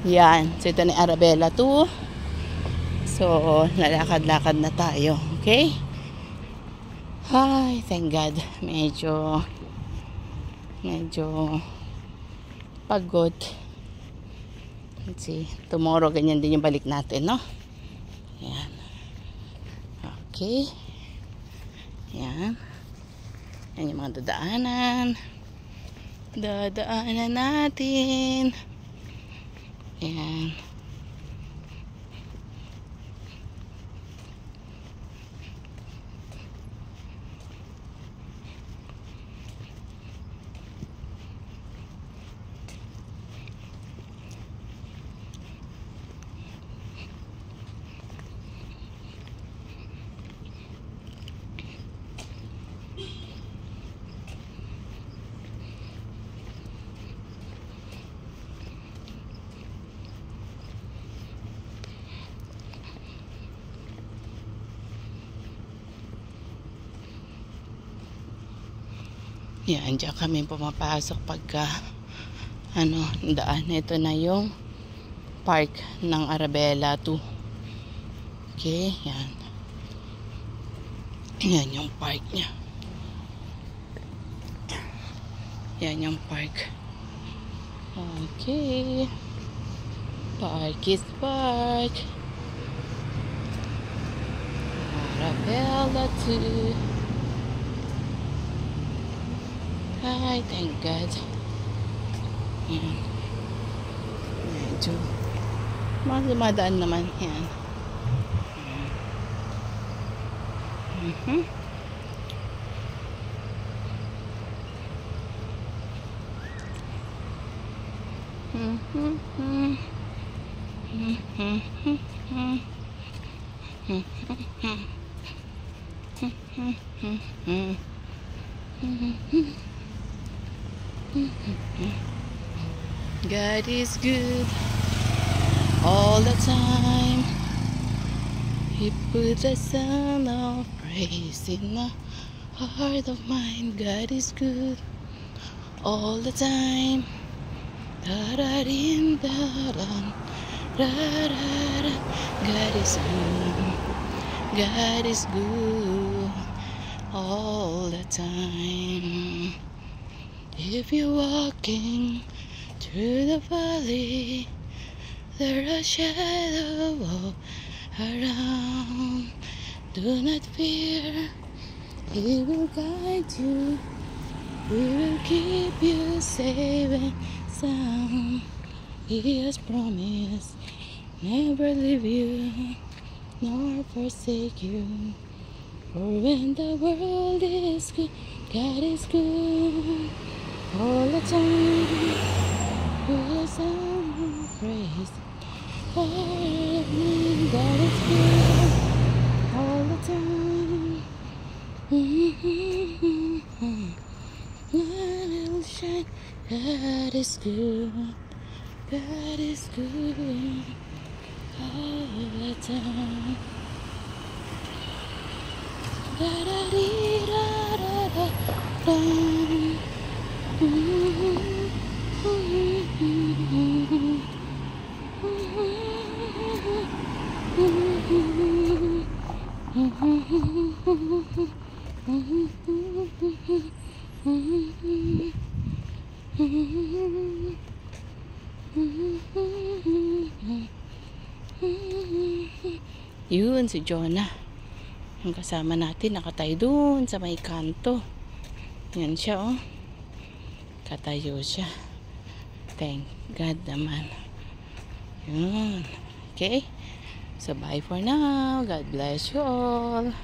Yan. So, ito na yung Arabella 2. So, lalakad-lakad na tayo. Okay? Ay, thank God. Medyo pagod. Let's see. Tomorrow, ganyan din yung balik natin, no? Yan. Okay. Yan. Yan yung mga dadaanan. Dadaanan natin. Yan. Yan, dyan kami pumapasok pagka daan. Ito na yung park ng Arabella 2. Okay, yan. Yan yung park niya. Yan yung park. Okay. Park is park. Arabella 2. Ay, thank God. Yan. Medyo dumadaan naman. Yan. God is good all the time. He put a sound of praise in the heart of mine. God is good all the time. Da-da-din, da-da, da-da-da. God is good. God is good all the time. If you're walking through the valley, there's a shadow all around. Do not fear, He will guide you. He will keep you safe and sound. He has promised never leave you nor forsake you. For when the world is good, God is good all the time. With a sound of praise, God is good all the time. God will shine. God is good. God is good all the time. Da da dee da da da da. Yun si Jonah. Yung kasama natin nakatayo dun sa may kanto. Yan siya, oh. Katayo siya. Thank God naman. Yun. Okay? So bye for now. God bless you all.